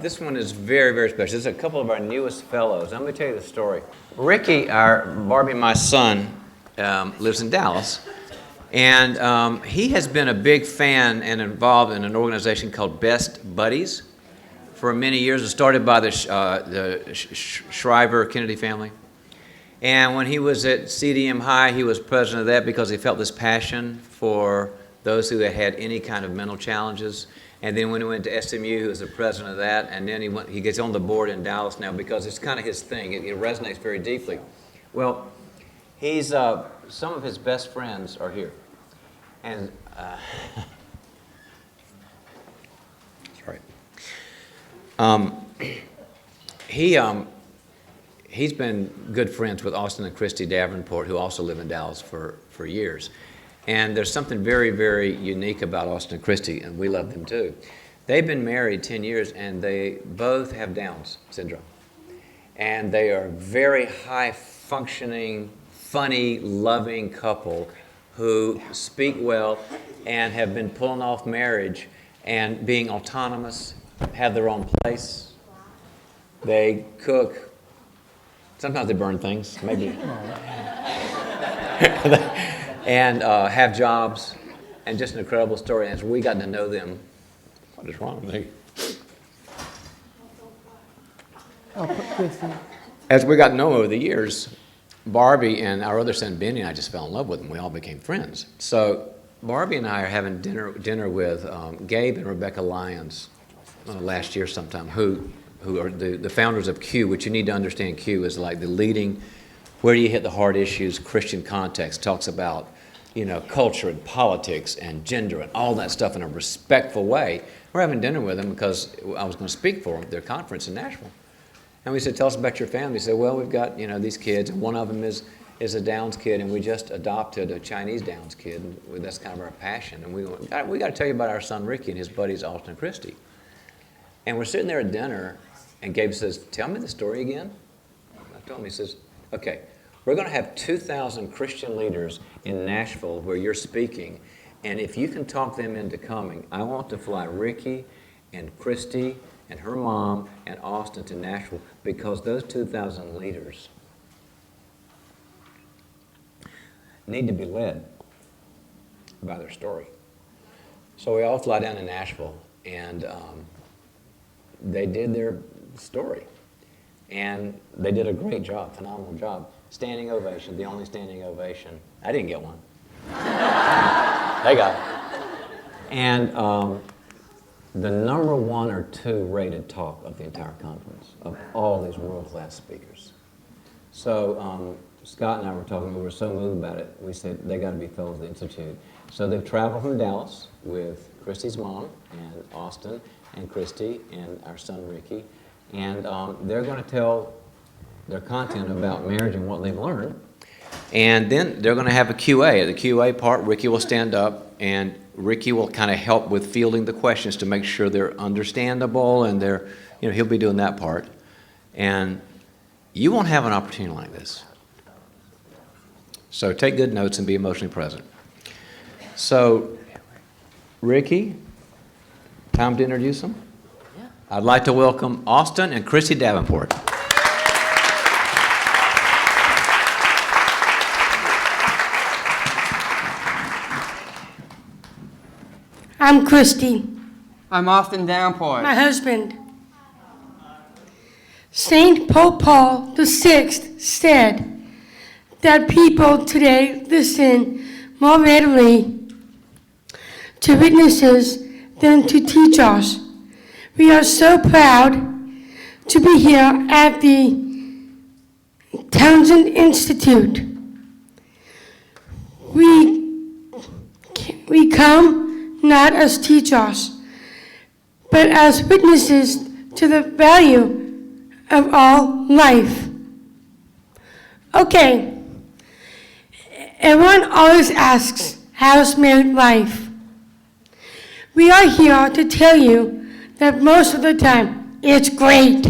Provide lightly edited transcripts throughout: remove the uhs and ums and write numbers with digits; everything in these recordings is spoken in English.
This one is very, very special. This is a couple of our newest fellows. I'm going to tell you the story. Ricky, Barbie, my son, lives in Dallas. And he has been a big fan and involved in an organization called Best Buddies for many years. It started by the Shriver Kennedy family. And when he was at CDM High, he was president of that because he felt this passion for those who had had any kind of mental challenges. And then when he went to SMU, he was the president of that. And then he gets on the board in Dallas now because it's kind of his thing. It resonates very deeply. Well, he's some of his best friends are here. And sorry. He's been good friends with Austin and Christi Davenport, who also live in Dallas for years. And there's something very, very unique about Austin and Christi, and we love them too. They've been married 10 years, and they both have Down's syndrome. And they are a very high-functioning, funny, loving couple who speak well and have been pulling off marriage and being autonomous, have their own place. They cook. Sometimes they burn things, maybe. And have jobs, and just an incredible story. And as we got to know them, what is wrong with me? As we got to know them over the years, Barbie and our other son, Benny, and I just fell in love with them. We all became friends. So Barbie and I are having dinner with Gabe and Rebecca Lyons last year sometime, who are the founders of Q, which you need to understand. Q is like the leading, where do you hit the hard issues, Christian context, talks about, culture and politics and gender and all that stuff in a respectful way. We're having dinner with them because I was going to speak for their conference in Nashville. And we said, tell us about your family. He said, well, we've got, these kids, and one of them is a Downs kid, and we just adopted a Chinese Downs kid. And that's kind of our passion. And we got to tell you about our son, Ricky, and his buddies, Austin and Christi. And we're sitting there at dinner, and Gabe says, tell me the story again. I told him, he says, okay, we're going to have 2,000 Christian leaders in Nashville where you're speaking, and if you can talk them into coming, I want to fly Ricky and Christi and her mom and Austin to Nashville because those 2,000 leaders need to be led by their story. So we all fly down to Nashville, and they did their story. And they did a great job, phenomenal job. Standing ovation, the only standing ovation. I didn't get one. They got it. And the number 1 or 2 rated talk of the entire conference, of all these world-class speakers. So Scott and I were talking, we were so moved about it, we said they got to be fellows of the Institute. So they've traveled from Dallas with Christi's mom and Austin and Christi and our son Ricky. And they're going to tell their content about marriage and what they've learned. And then they're going to have a QA. The QA part, Ricky will stand up, and Ricky will kind of help with fielding the questions to make sure they're understandable, and he'll be doing that part. And you won't have an opportunity like this. So take good notes and be emotionally present. So, Ricky, time to introduce them? I'd like to welcome Austin and Christi Davenport. I'm Christi. I'm Austin Davenport. My husband. St. Pope Paul VI said that people today listen more readily to witnesses than to teachers. We are so proud to be here at the Townsend Institute. We come not as teachers, but as witnesses to the value of all life. Okay, everyone always asks, how's married life? We are here to tell you that most of the time, it's great.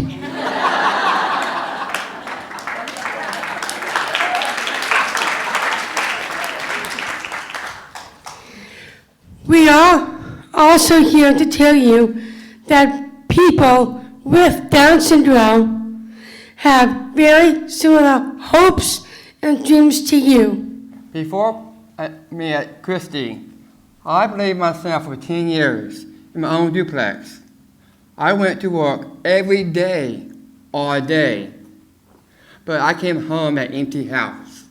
We are also here to tell you that people with Down syndrome have very similar hopes and dreams to you. Before I met Christi, I believed myself for 10 years in my own duplex. I went to work every day, all day, but I came home at an empty house.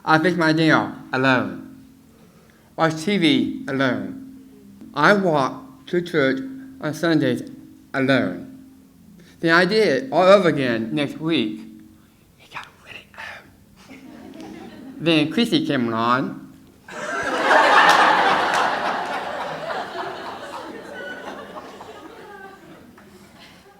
I fixed my dinner alone, watched TV alone. I walked to church on Sundays alone. Then I did it all over again next week. It got really old. Then Christi came along.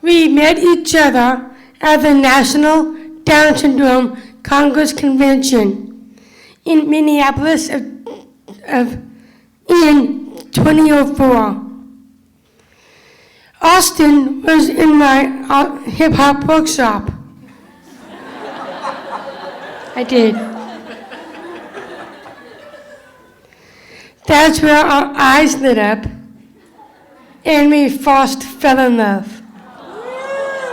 We met each other at the National Down Syndrome Congress Convention in Minneapolis in 2004. Austin was in my hip-hop workshop. I did. That's where our eyes lit up, and we first fell in love.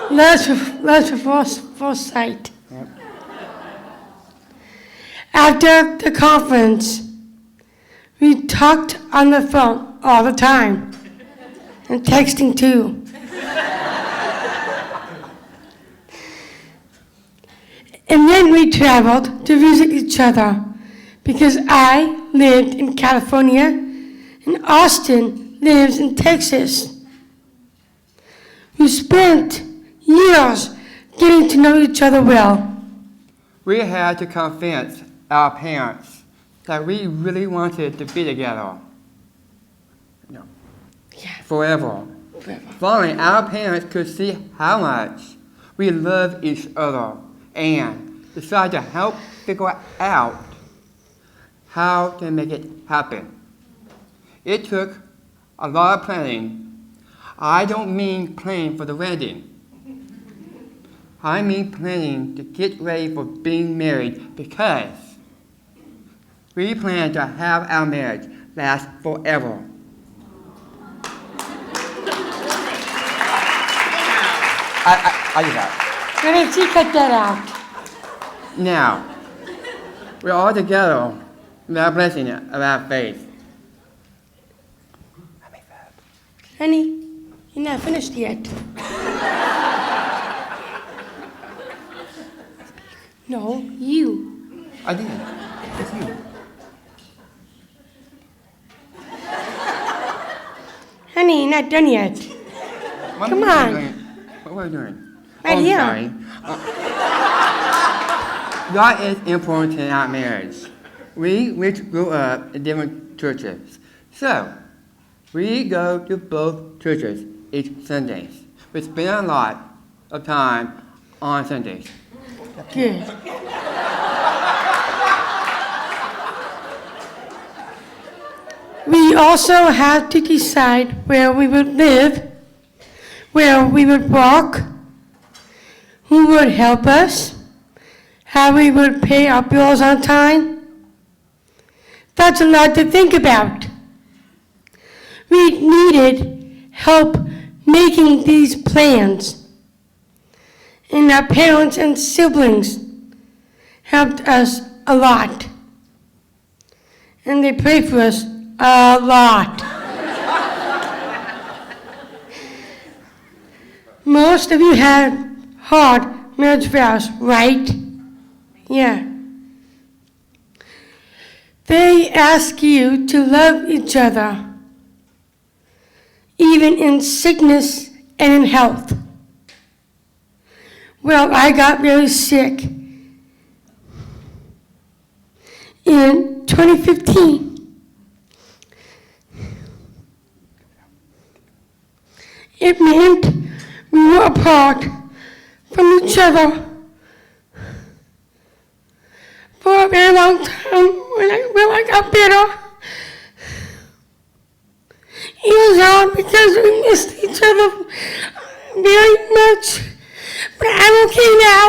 Love at first sight. Yep. After the conference, we talked on the phone all the time, and texting too. And then we traveled to visit each other because I lived in California and Austin lives in Texas. We spent years getting to know each other well. We had to convince our parents that we really wanted to be together. Forever. Finally, our parents could see how much we love each other and decided to help figure out how to make it happen. It took a lot of planning. I don't mean planning for the wedding. I mean planning to get ready for being married because we plan to have our marriage last forever. I do that. Why did she cut that out? Now, we're all together with our blessing of our faith. Honey, you're not finished yet. No, you. I did. It's you. Honey, you're not done yet. Come on. What were we doing? Right I'm here. sorry. God is important in our marriage. We grew up in different churches. So, we go to both churches each Sundays. We spend a lot of time on Sundays. Good. We also had to decide where we would live, where we would walk, who would help us, how we would pay our bills on time. That's a lot to think about. We needed help making these plans, and our parents and siblings helped us a lot, and they prayed for us a lot. Most of you had hard marriage vows, right? Yeah. They ask you to love each other, even in sickness and in health. Well, I got very sick in 2015. It meant we were apart from each other for a very long time. When I got better, it was hard because we missed each other very much, but I'm okay now.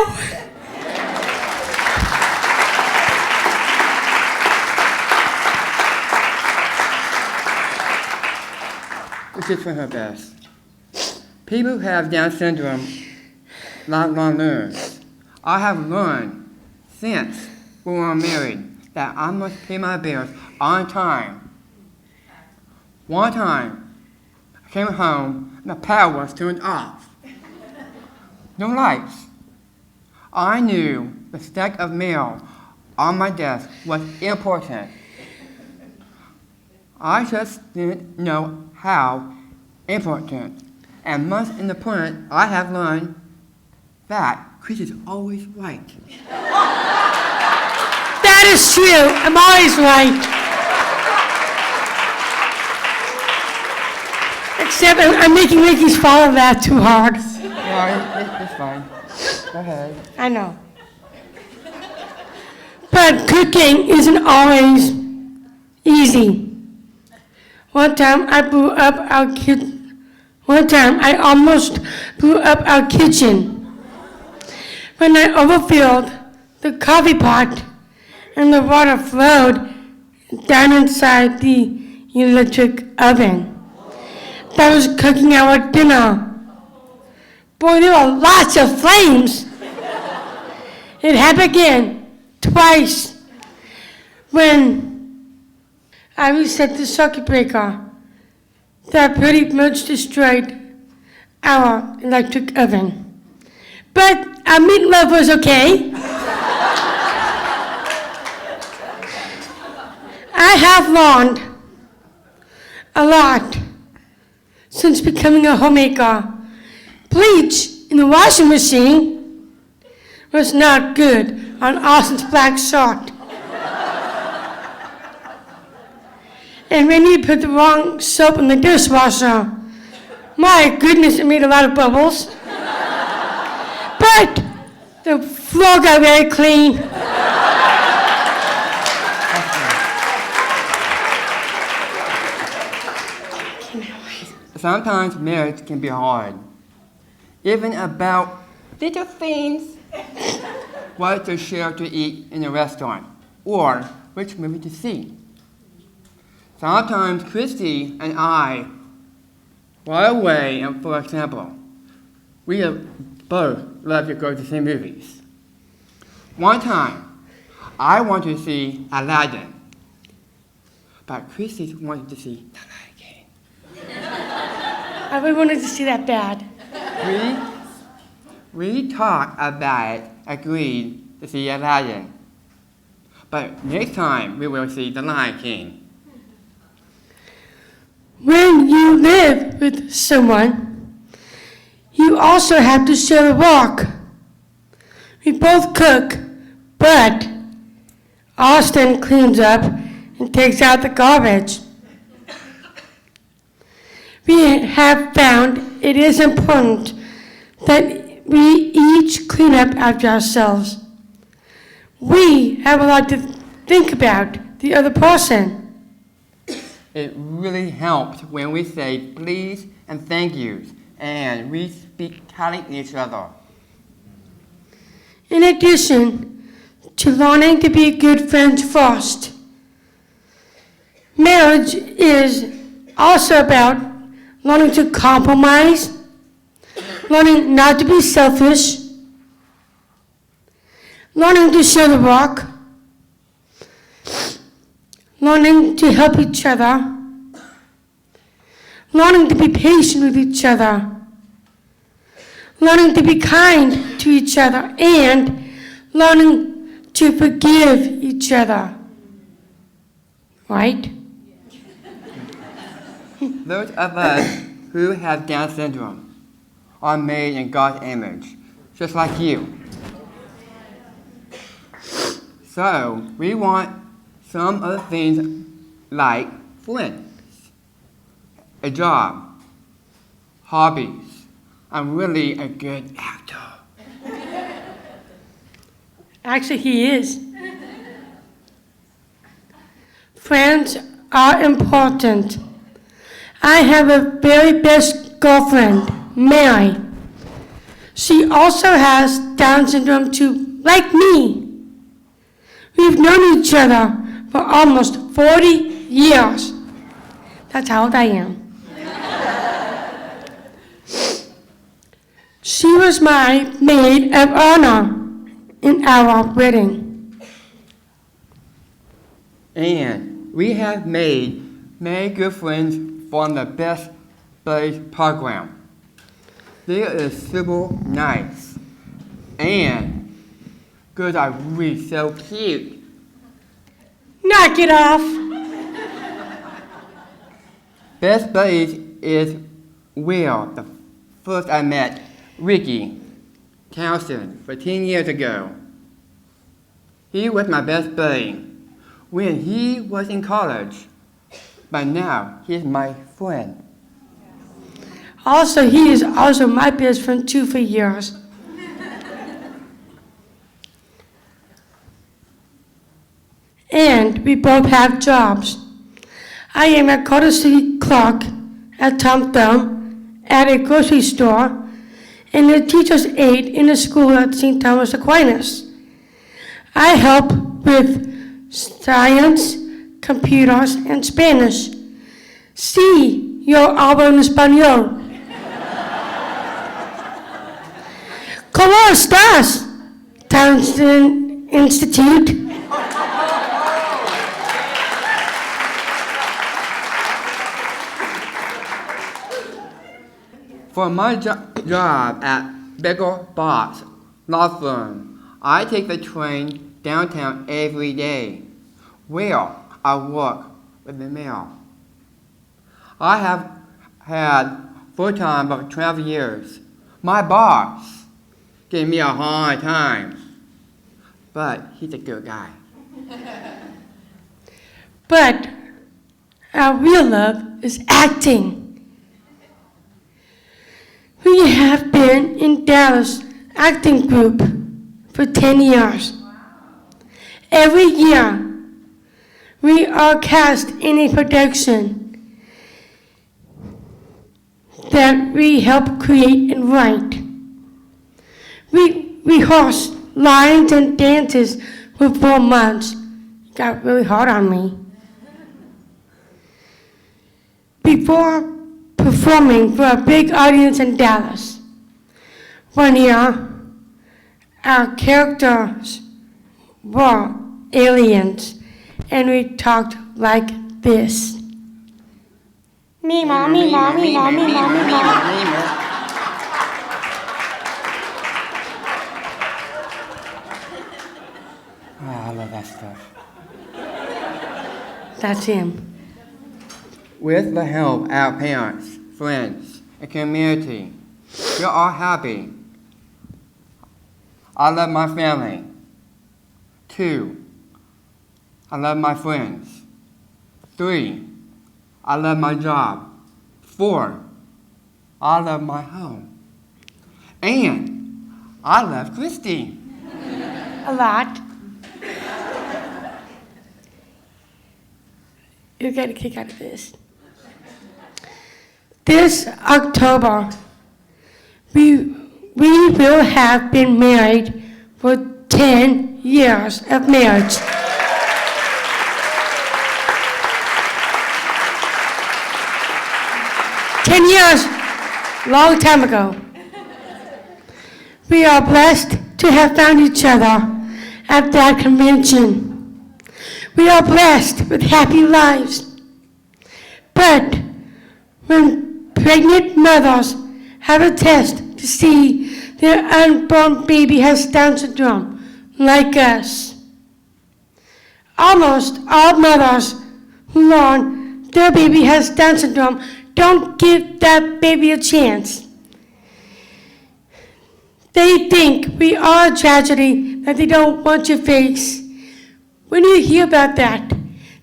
It's just for her best. People who have Down syndrome lifelong learners. I have learned since we were married that I must pay my bills on time. One time, I came home and the power was turned off. No lights. I knew the stack of mail on my desk was important. I just didn't know how important. And months in the point, I have learned that Christi is always right. That is true. I'm always right. Except I'm making Ricky's follow that too hard. No, it's fine. Go ahead. I know. But cooking isn't always easy. One time I almost blew up our kitchen when I overfilled the coffee pot and the water flowed down inside the electric oven that was cooking our dinner. Boy, there were lots of flames. It happened again, twice, when I reset the circuit breaker that pretty much destroyed our electric oven. But our meatloaf was okay. I have learned a lot since becoming a homemaker. Bleach in the washing machine was not good on Austin's black shirt. And when you put the wrong soap in the dishwasher, my goodness, it made a lot of bubbles. But the floor got very clean. Sometimes marriage can be hard. Even about little things. What to share to eat in a restaurant, or which movie to see. Sometimes Christi and I were away, and for example, we both love to go to see movies. One time, I wanted to see Aladdin, but Christi wanted to see The Lion King. I really wanted to see that bad. We talked about it, agreed to see Aladdin. But next time we will see The Lion King. When you live with someone, you also have to share the work. We both cook, but Austin cleans up and takes out the garbage. We have found it is important that we each clean up after ourselves. We have a lot to think about the other person. It really helps when we say please and thank yous, and we speak kindly to each other. In addition to learning to be good friends first, marriage is also about learning to compromise, learning not to be selfish, learning to share the work, learning to help each other, learning to be patient with each other, learning to be kind to each other, and learning to forgive each other. Right? Those of us who have Down syndrome are made in God's image, just like you. So we want some other things like friends, a job, hobbies. I'm really a good actor. Actually, he is. Friends are important. I have a very best girlfriend, Mary. She also has Down syndrome too, like me. We've known each other for almost 40 years. That's how old I am. She was my maid of honor in our wedding. And we have made many good friends from the Best Buddies program. They are super nice. And girls are really so cute. Knock it off. Best Buddies is where the first I met Ricky Townsend 10 years ago. He was my best buddy when he was in college, but now he's my friend. Also, he is also my best friend too for years. And we both have jobs. I am a courtesy clerk at Townsend at a grocery store and a teacher's aide in a school at St. Thomas Aquinas. I help with science, computers, and Spanish. Sí, yo hablo en español. ¿Cómo estás, Townsend Institute? For my job at Bigger Box Law Firm, I take the train downtown every day, where I work with the mail. I have had full-time for 12 years. My boss gave me a hard time, but he's a good guy. But our real love is acting. We have been in Dallas acting group for 10 years. Every year, we are cast in a production that we help create and write. We rehearse lines and dances for 4 months. It got really hard on me. Before performing for a big audience in Dallas. One year, our characters were aliens, and we talked like this. Me, mommy, mommy, mommy, mommy, mommy. Oh, I love that stuff. That's him. With the help of our parents, friends, and community, we are happy. I love my family. 2, I love my friends. 3, I love my job. 4, I love my home. And I love Christi. A lot. You'll get a kick out of this. This October, we will have been married for 10 years of marriage. 10 years, long time ago. We are blessed to have found each other at that convention. We are blessed with happy lives. But when pregnant mothers have a test to see their unborn baby has Down syndrome, like us, almost all mothers who learn their baby has Down syndrome don't give that baby a chance. They think we are a tragedy that they don't want to face. When you hear about that,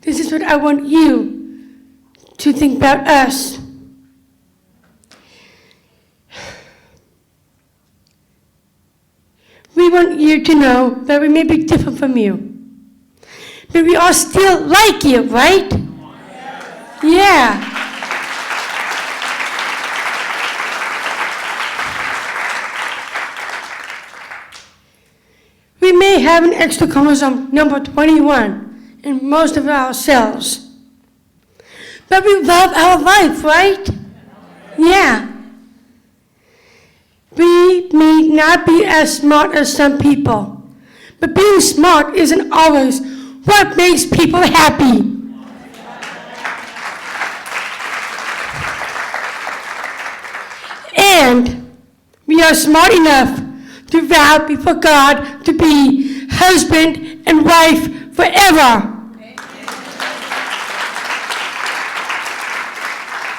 this is what I want you to think about us. We want you to know that we may be different from you, but we are still like you, right? Yeah. We may have an extra chromosome number 21 in most of our cells, but we love our life, right? Yeah. We We may not be as smart as some people, but being smart isn't always what makes people happy. And we are smart enough to vow before God to be husband and wife forever.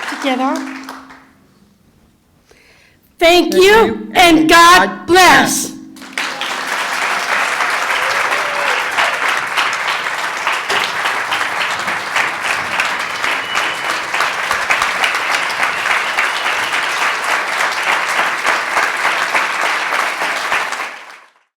Together. Thank you, and God bless.